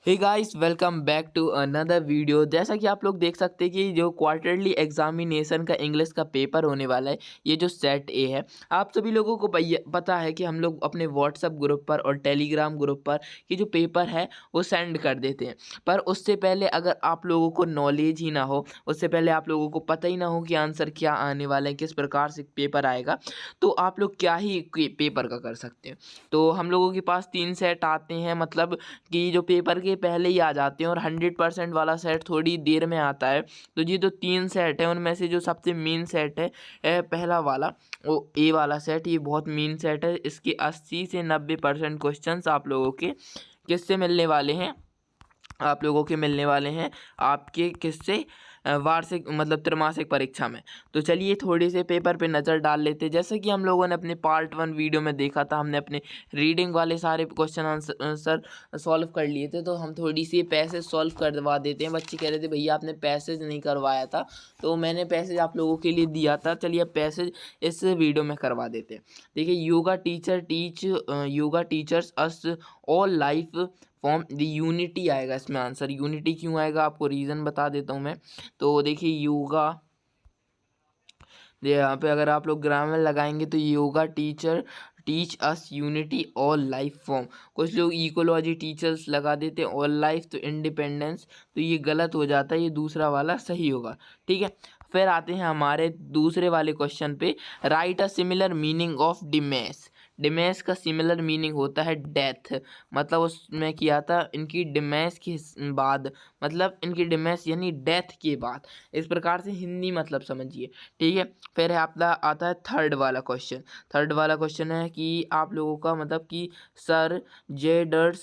Hey guys, welcome back to another video. जैसा कि आप लोग देख सकते हैं कि जो क्वार्टरली एग्जामिनेशन का इंग्लिश का पेपर होने वाला है, ये जो सेट ए है, आप सभी लोगों को पता है कि हम लोग अपने व्हाट्सएप ग्रुप पर और टेलीग्राम ग्रुप पर ये जो पेपर है वो सेंड कर देते हैं। पर उससे पहले अगर आप लोगों को नॉलेज ही ना हो, उससे पहले आप लोगों को पता ही ना हो कि आंसर क्या आने वाला है, किस प्रकार से पेपर आएगा, तो आप लोग क्या ही पेपर का कर सकते हैं। तो हम लोगों के पास 3 सेट आते हैं, मतलब कि जो पेपर के पहले ही आ जाते हैं, और 100% वाला सेट थोड़ी देर में आता है। तो ये जो 3 सेट है उनमें से जो सबसे मेन सेट है पहला वाला, वो ए वाला सेट, ये बहुत मेन सेट है। इसके 80 से 90% क्वेश्चंस आप लोगों के किससे मिलने वाले हैं, आप लोगों के मिलने वाले हैं आपके किससे वार्षिक मतलब त्रैमासिक परीक्षा में। तो चलिए थोड़ी से पेपर पे नज़र डाल लेते हैं। जैसे कि हम लोगों ने अपने पार्ट 1 वीडियो में देखा था, हमने अपने रीडिंग वाले सारे क्वेश्चन आंसर सॉल्व कर लिए थे। तो हम थोड़ी सी पैसेज सॉल्व करवा देते हैं। बच्चे कह रहे थे भैया आपने पैसेज नहीं करवाया था, तो मैंने पैसेज आप लोगों के लिए दिया था। चलिए अब पैसेज इस वीडियो में करवा देते हैं। देखिए, yoga teachers us all life form the unity आएगा इसमें आंसर। यूनिटी क्यों आएगा आपको रीज़न बता देता हूँ मैं। तो देखिए योगा, यहाँ पे अगर आप लोग ग्रामर लगाएंगे तो yoga teacher teach us unity all life form. कुछ लोग इकोलॉजी टीचर्स लगा देते हैं ऑल लाइफ, तो इंडिपेंडेंस, तो ये गलत हो जाता है, ये दूसरा वाला सही होगा। ठीक है, फिर आते हैं हमारे दूसरे वाले क्वेश्चन पे। Write a similar meaning of demise. Demise का सिमिलर मीनिंग होता है डेथ। मतलब उसमें किया था इनकी डिमेस के बाद, मतलब इनकी डिमेस यानी डेथ के बाद। इस प्रकार से हिंदी मतलब समझिए। ठीक है, फिर है आपका आता है थर्ड वाला क्वेश्चन। थर्ड वाला क्वेश्चन है कि आप लोगों का मतलब कि सर जेडर्स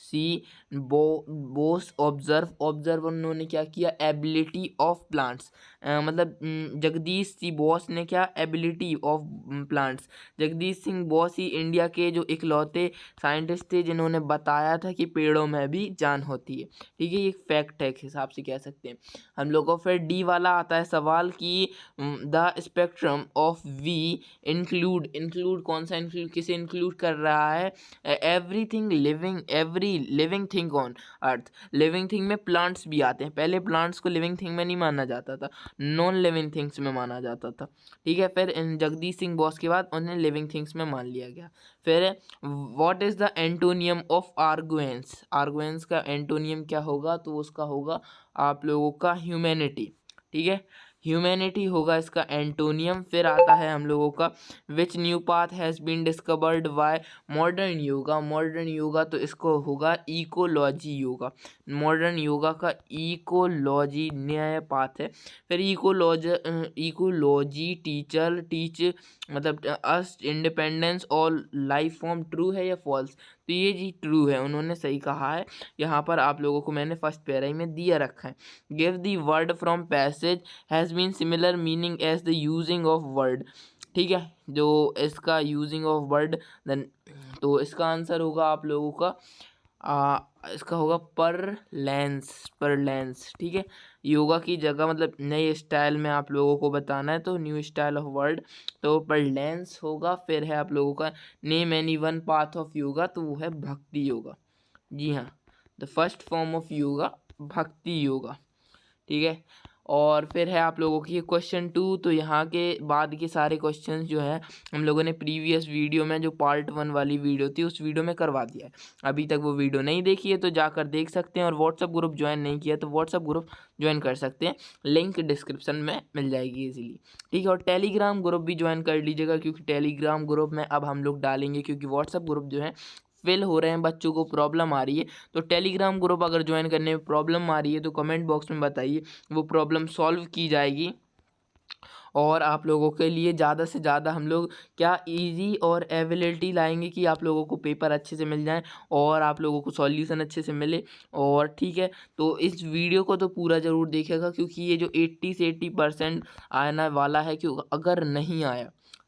सी बोस ऑब्जर्व उन्होंने क्या किया, एबिलिटी ऑफ प्लांट्स। मतलब जगदीश सी बोस ने क्या, ability of plants. Jagdish Singh Bose he India के जो इकलौते साइंटिस्ट थे जिन्होंने बताया था कि पेड़ों में भी जान होती है। ठीक है, ये एक फैक्ट है, एक हिसाब से कह सकते हैं हम लोग को। फिर डी वाला आता है सवाल कि the spectrum of we include कौन सा इंक्लूड, किसे इंक्लूड कर रहा है, every living thing on earth. Living thing में प्लांट्स भी आते हैं। पहले प्लांट्स को लिविंग थिंग में नहीं माना जाता था, नॉन लिविंग थिंग्स में माना जाता था। ठीक है, फिर जगदीश सिंह बोस के बाद उन्हें लिविंग थिंग्स में मान लिया गया। फिर what is the antonym of arrogance. Arrogance का एंटोनियम क्या होगा, तो उसका होगा आप लोगों का ह्यूमैनिटी। ठीक है, ह्यूमैनिटी होगा इसका एंटोनियम। फिर आता है हम लोगों का which new path has been discovered by modern yoga. Modern yoga तो इसको होगा इकोलॉजी योगा। मॉडर्न योगा का इकोलॉजी नया पाथ है। फिर इकोलॉजी टीचर टीच मतलब अस इंडिपेंडेंस और लाइफ फॉर्म, ट्रू है या फॉल्स, तो ये जी ट्रू है, उन्होंने सही कहा है। यहाँ पर आप लोगों को मैंने फर्स्ट पैरा में दिया रखा है। Give the word from passage has been similar meaning as the using of word. ठीक है, जो इसका यूजिंग ऑफ वर्ड देन, तो इसका आंसर होगा आप लोगों का इसका होगा पर लेंस। ठीक है, योगा की जगह मतलब नए स्टाइल में आप लोगों को बताना है, तो न्यू स्टाइल ऑफ वर्ड, तो पर लेंस होगा। फिर है आप लोगों का name any one path of yoga, तो वो है भक्ति योगा। जी हाँ, the first form of yoga भक्ति योगा। ठीक है, और फिर है आप लोगों की क्वेश्चन 2। तो यहाँ के बाद के सारे क्वेश्चंस जो है हम लोगों ने प्रीवियस वीडियो में, जो पार्ट 1 वाली वीडियो थी, उस वीडियो में करवा दिया है। अभी तक वो वीडियो नहीं देखी है तो जाकर देख सकते हैं, और व्हाट्सअप ग्रुप ज्वाइन नहीं किया तो व्हाट्सअप ग्रुप ज्वाइन कर सकते हैं, लिंक डिस्क्रिप्शन में मिल जाएगी इजीली। ठीक है, और टेलीग्राम ग्रुप भी ज्वाइन कर लीजिएगा, क्योंकि टेलीग्राम ग्रुप में अब हम लोग डालेंगे, क्योंकि व्हाट्सअप ग्रुप जो है फिल हो रहे हैं, बच्चों को प्रॉब्लम आ रही है। तो टेलीग्राम ग्रुप अगर ज्वाइन करने में प्रॉब्लम आ रही है तो कमेंट बॉक्स में बताइए, वो प्रॉब्लम सॉल्व की जाएगी। और आप लोगों के लिए ज़्यादा से ज़्यादा हम लोग क्या इजी और अवेलेबिलिटी लाएंगे कि आप लोगों को पेपर अच्छे से मिल जाए और आप लोगों को सॉल्यूशन अच्छे से मिले। और ठीक है, तो इस वीडियो को तो पूरा ज़रूर देखिएगा, क्योंकि ये जो 80 से 80% आने वाला है,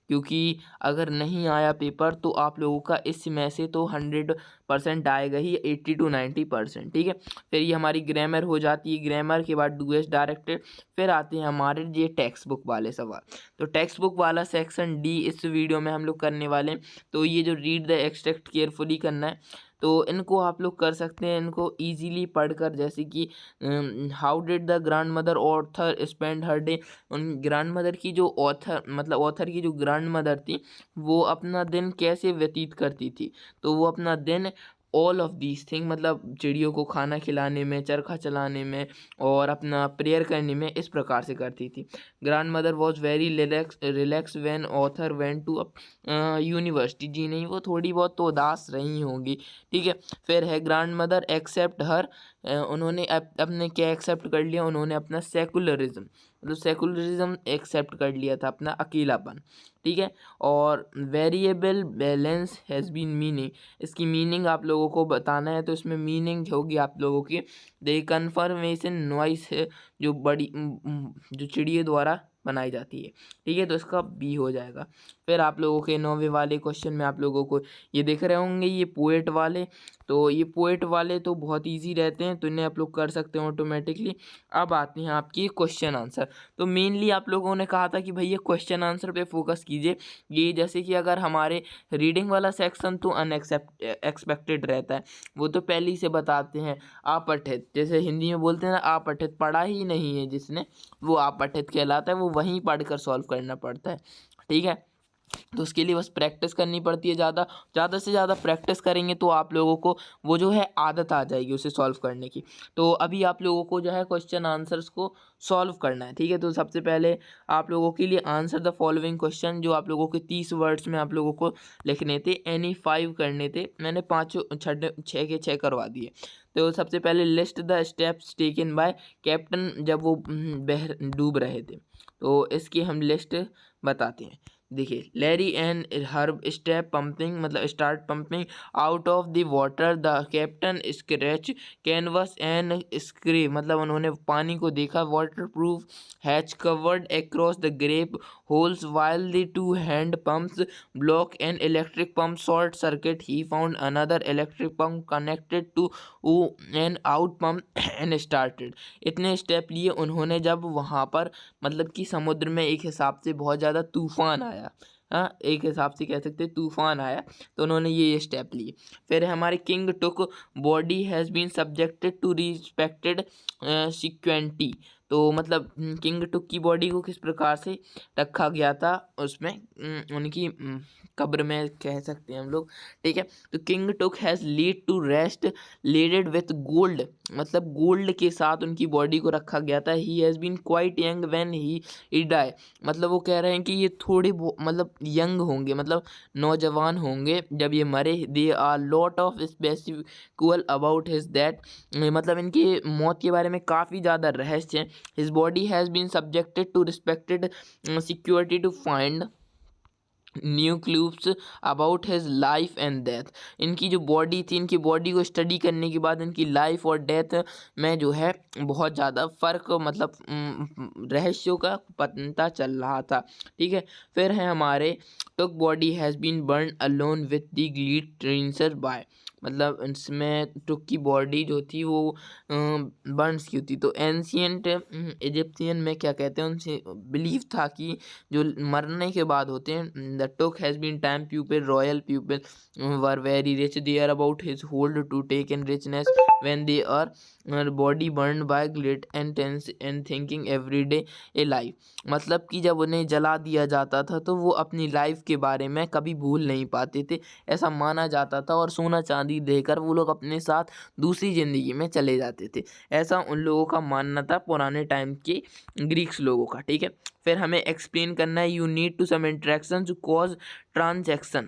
क्योंकि अगर नहीं आया पेपर तो आप लोगों का इसमें से तो 100% आएगा ही, 80 to 90%। ठीक है, फिर ये हमारी ग्रामर हो जाती है। ग्रामर के बाद डूएस डायरेक्टेड। फिर आते हैं हमारे ये टेक्स्ट बुक वाले सवाल। तो टेक्स्ट बुक वाला सेक्शन डी इस वीडियो में हम लोग करने वाले हैं। तो ये जो रीड द एक्सट्रैक्ट केयरफुली करना है। तो इनको आप लोग कर सकते हैं, इनको ईज़िली पढ़कर, जैसे कि how did the grandmother author spend her day. उन ग्रैंडमदर की जो ऑथर की जो ग्रैंडमदर थी, वो अपना दिन कैसे व्यतीत करती थी, तो वो अपना दिन ऑल ऑफ दीज थिंग, मतलब चिड़ियों को खाना खिलाने में, चरखा चलाने में और अपना प्रेयर करने में इस प्रकार से करती थी। Grandmother was very relax when author went to university. जी नहीं, वो थोड़ी बहुत तो उदास रही होंगी, ठीक है। फिर है ग्रैंड मदर एक्सेप्ट हर, उन्होंने अपने क्या एक्सेप्ट कर लिया, उन्होंने अपना सेकुलरिज्म, मतलब सेकुलरिज्म एक्सेप्ट कर लिया था, अपना अकेलापन, ठीक है। और variable balance has been meaning, इसकी मीनिंग आप लोगों को बताना है, तो इसमें मीनिंग होगी आप लोगों की द कन्फर्मेशन नॉइस है, जो जो चिड़ियों द्वारा बनाई जाती है, ठीक है। तो इसका बी हो जाएगा। फिर आप लोगों के 9वें वाले क्वेश्चन में आप लोगों को ये दिख रहे होंगे, ये पोएट वाले, तो ये पोएट वाले तो बहुत इजी रहते हैं, तो इन्हें आप लोग कर सकते हैं ऑटोमेटिकली। अब आते हैं आपकी क्वेश्चन आंसर। तो मेनली आप लोगों ने कहा था कि भाई ये क्वेश्चन आंसर पे फोकस कीजिए। ये जैसे कि अगर हमारे रीडिंग वाला सेक्शन तो एक्सपेक्टेड रहता है, वो तो पहले ही से बताते हैं अपठित, जैसे हिंदी में बोलते हैं ना, अपठित, पढ़ा ही नहीं है जिसने, वो अपठित कहलाता है, वो वहीं पढ़कर सॉल्व करना पड़ता है, ठीक है। तो उसके लिए बस प्रैक्टिस करनी पड़ती है, ज़्यादा से ज़्यादा प्रैक्टिस करेंगे तो आप लोगों को वो जो है आदत आ जाएगी उसे सॉल्व करने की। तो अभी आप लोगों को जो है क्वेश्चन आंसर्स को सॉल्व करना है, ठीक है। तो सबसे पहले आप लोगों के लिए आंसर द फॉलोइंग क्वेश्चन, जो आप लोगों के 30 वर्ड्स में आप लोगों को लिखने थे, एनी 5 करने थे, मैंने 6 के 6 करवा दिए। तो सबसे पहले list the steps taken by captain जब वो डूब रहे थे, तो इसकी हम लिस्ट बताते हैं। देखिए, Larry and Herb step pumping, मतलब start pumping out of the water, the captain scratch canvas and screw, मतलब उन्होंने पानी को देखा, waterproof hatch covered across the grape holes while the 2 hand pumps block an electric pump short circuit, he found another electric pump connected to an out pump and started. इतने step लिए उन्होंने जब वहाँ पर, मतलब कि समुद्र में एक हिसाब से बहुत ज़्यादा तूफान आया, हाँ, एक हिसाब से कह सकते हैं तूफान आया, तो उन्होंने ये स्टेप लिए। फिर हमारे King Tut body has been subjected to respected sequence, तो मतलब किंग टुक की बॉडी को किस प्रकार से रखा गया था उसमें, उनकी कब्र में कह सकते हैं हम लोग, ठीक है। तो King Tut has lead to rest laded with gold, मतलब गोल्ड के साथ उनकी बॉडी को रखा गया था। He has been quite young when he die, मतलब वो कह रहे हैं कि ये थोड़े मतलब यंग होंगे, मतलब नौजवान होंगे जब ये मरे। They are lot of specifical about his that, मतलब इनकी मौत के बारे में काफ़ी ज़्यादा रहस्य है। His body has been subjected to respected security to find new clues about his life and death, इनकी जो बॉडी थी, इनकी बॉडी को स्टडी करने के बाद इनकी लाइफ और डेथ में जो है बहुत ज़्यादा फ़र्क, मतलब रहस्यों का पता चल रहा था, ठीक है। फिर है हमारे took body has been burn alone with the gleed trencer by, मतलब इसमें टुक की बॉडी जो थी वो बर्न्स की थी। तो एंशियंट इजिप्शियन में क्या कहते हैं, उनसे बिलीव था कि जो मरने के बाद होते हैं, the Tut has been time pupil royal pupil were very rich, they are about his hold to take in richness when they are body burn by gilt and tense and thinking every day a life, मतलब कि जब उन्हें जला दिया जाता था तो वो अपनी लाइफ के बारे में कभी भूल नहीं पाते थे, ऐसा माना जाता था, और सोना चांदी देकर वो लोग अपने साथ दूसरी ज़िंदगी में चले जाते थे, ऐसा उन लोगों का मानना था, पुराने टाइम के ग्रीक्स लोगों का, ठीक है। फिर हमें एक्सप्लेन करना है, you need to some interaction to cause transaction,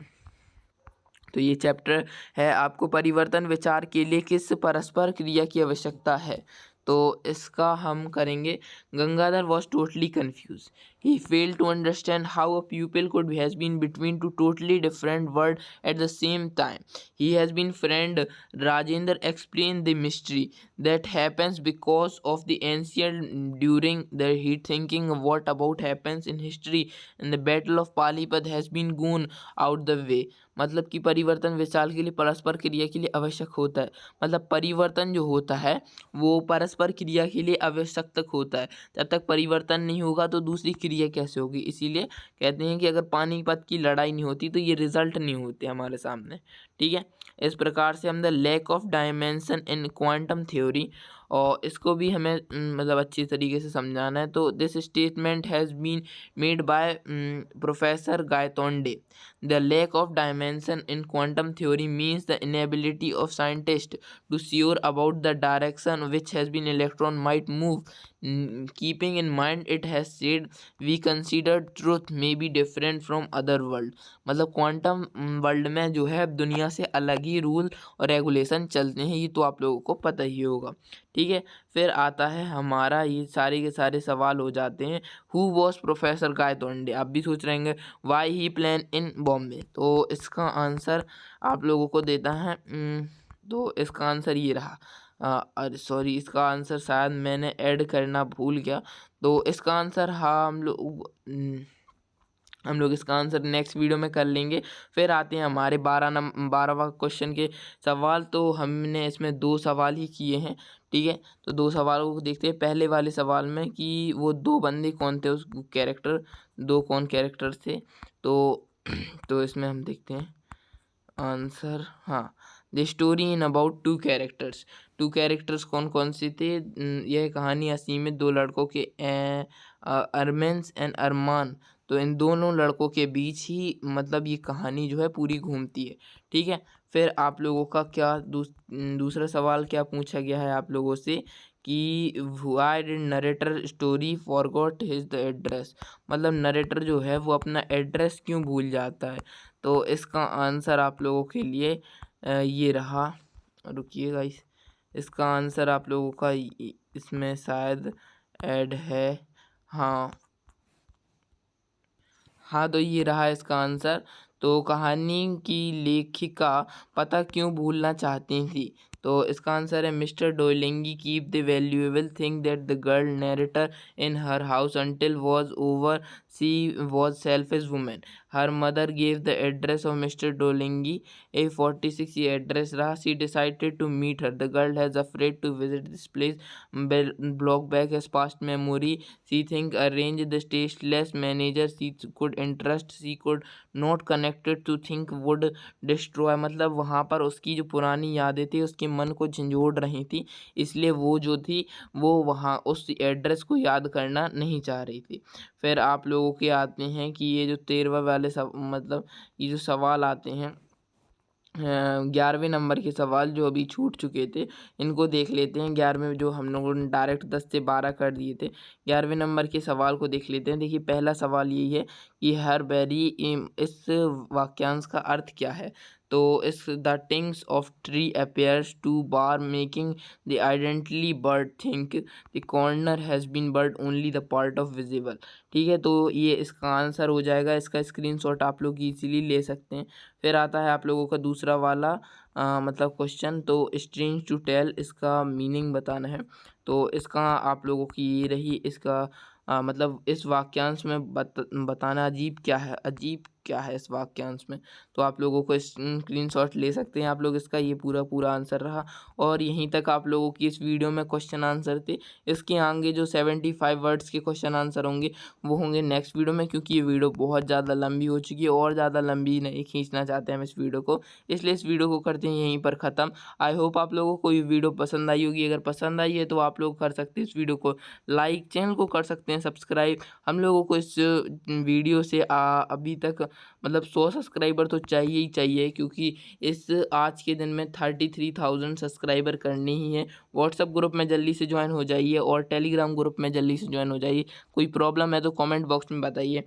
तो ये चैप्टर है आपको परिवर्तन विचार के लिए किस परस्पर क्रिया की आवश्यकता है, तो इसका हम करेंगे। Gangadhar was totally confuse, he failed to understand how a pupil could has been between two totally different world at the same time. He has been friend Rajendra explained the mystery that happens because of the ancient during the he thinking what about happens in history and the battle of Palipat has been gone out the way, मतलब कि परिवर्तन विचार के लिए परस्पर क्रिया के लिए आवश्यक होता है, मतलब परिवर्तन जो होता है वो परस्पर क्रिया के लिए आवश्यक होता है, जब तक परिवर्तन नहीं होगा तो दूसरी क्रिया कैसे होगी, इसीलिए कहते हैं कि अगर पानीपत की लड़ाई नहीं होती तो ये रिजल्ट नहीं होते हमारे सामने, ठीक है। इस प्रकार से हम the lack of dimension in quantum theory, और इसको भी हमें मतलब अच्छी तरीके से समझाना है। तो this statement has been made by professor Gaitonde. The lack of dimension in quantum theory means the inability of scientist to sure about the direction which has been electron might move. Keeping in mind it has said we consider truth may be different from other world। मतलब quantum world में जो है दुनिया से अलग ही rule और regulation चलते हैं, ये तो आप लोगों को पता ही होगा। ठीक है, फिर आता है हमारा, ये सारे के सारे सवाल हो जाते हैं। Who was professor Gaitonde? आप भी सोच रहे होंगे why he plan in Bombay, तो इसका आंसर आप लोगों को देता है। तो इसका आंसर ये रहा। अरे सॉरी, इसका आंसर शायद मैंने ऐड करना भूल गया। तो इसका आंसर हाँ हम लोग इसका आंसर नेक्स्ट वीडियो में कर लेंगे। फिर आते हैं हमारे 12वां क्वेश्चन के सवाल। तो हमने इसमें 2 सवाल ही किए हैं। ठीक है, तो 2 सवालों को देखते हैं। पहले वाले सवाल में कि वो 2 बंदे कौन थे, उस कैरेक्टर 2 कौन कैरेक्टर थे। तो इसमें हम देखते हैं आंसर। हाँ, the story in about 2 characters. 2 characters कौन कौन से थे? यह कहानी असीमित 2 लड़कों के अरमेंस एंड अरमान, तो इन दोनों लड़कों के बीच ही मतलब ये कहानी जो है पूरी घूमती है। ठीक है, फिर आप लोगों का क्या दूसरा सवाल क्या पूछा गया है आप लोगों से कि why did narrator story forgot his the address, मतलब नरेटर जो है वो अपना एड्रेस क्यों भूल जाता है। तो इसका आंसर आप लोगों के लिए ये रहा। रुकिएगा, इसका आंसर आप लोगों का इसमें शायद ऐड है। हाँ, तो ये रहा इसका आंसर। तो कहानी की लेखिका पता क्यों भूलना चाहती थी? तो इसका आंसर है mister Dorling keep the valuable thing that the girl narrator in her house until was over she was selfish woman. Her mother gave the address of mister Dorling a 46 ये एड्रेस रहा। She decided to meet her. The girl has afraid to visit this place. Block back has past memory. She think arrange the tasteless manager she could interest she could not connected to think would destroy, मतलब वहाँ पर उसकी जो पुरानी यादें थी उसके मन को झंझोड़ रही थी, इसलिए वो जो थी वो वहाँ उस एड्रेस को याद करना नहीं चाह रही थी। फिर आप लोगों के आते हैं कि ये जो 13वां वाले मतलब ये जो सवाल आते हैं 11वें नंबर के सवाल जो अभी छूट चुके थे, इनको देख लेते हैं। 11वें जो हम लोगों ने डायरेक्ट 10 से 12 कर दिए थे, 11वें नंबर के सवाल को देख लेते हैं। देखिए, पहला सवाल यही है कि हर बेरी इस वाक्यांश का अर्थ क्या है। तो इस the things of tree appears to bar making the identically bird think the corner has been bird only the part of visible. ठीक है, तो ये इसका आंसर हो जाएगा। इसका स्क्रीनशॉट आप लोग इजीली ले सकते हैं। फिर आता है आप लोगों का दूसरा वाला मतलब क्वेश्चन। तो स्ट्रेंज टू टेल, इसका मीनिंग बताना है। तो इसका आप लोगों की ये रही, इसका मतलब इस वाक्यांश में बताना अजीब क्या है इस वाक्यांश में। तो आप लोगों को स्क्रीनशॉट ले सकते हैं आप लोग इसका। ये पूरा आंसर रहा, और यहीं तक आप लोगों की इस वीडियो में क्वेश्चन आंसर थे। इसके आगे जो 75 वर्ड्स के क्वेश्चन आंसर होंगे वो होंगे नेक्स्ट वीडियो में, क्योंकि ये वीडियो बहुत ज़्यादा लंबी हो चुकी है और ज़्यादा लंबी नहीं खींचना चाहते हैं हम इस वीडियो को, इसलिए इस वीडियो को करते हैं यहीं पर ख़त्म। आई होप आप लोगों को ये वीडियो पसंद आई होगी। अगर पसंद आई है तो आप लोग कर सकते हैं इस वीडियो को लाइक, चैनल को कर सकते हैं सब्सक्राइब। हम लोगों को इस वीडियो से अभी तक मतलब 100 सब्सक्राइबर तो चाहिए ही चाहिए, क्योंकि इस आज के दिन में 33,000 सब्सक्राइबर करने ही है। व्हाट्सएप ग्रुप में जल्दी से ज्वाइन हो जाइए और टेलीग्राम ग्रुप में जल्दी से ज्वाइन हो जाइए। कोई प्रॉब्लम है तो कमेंट बॉक्स में बताइए।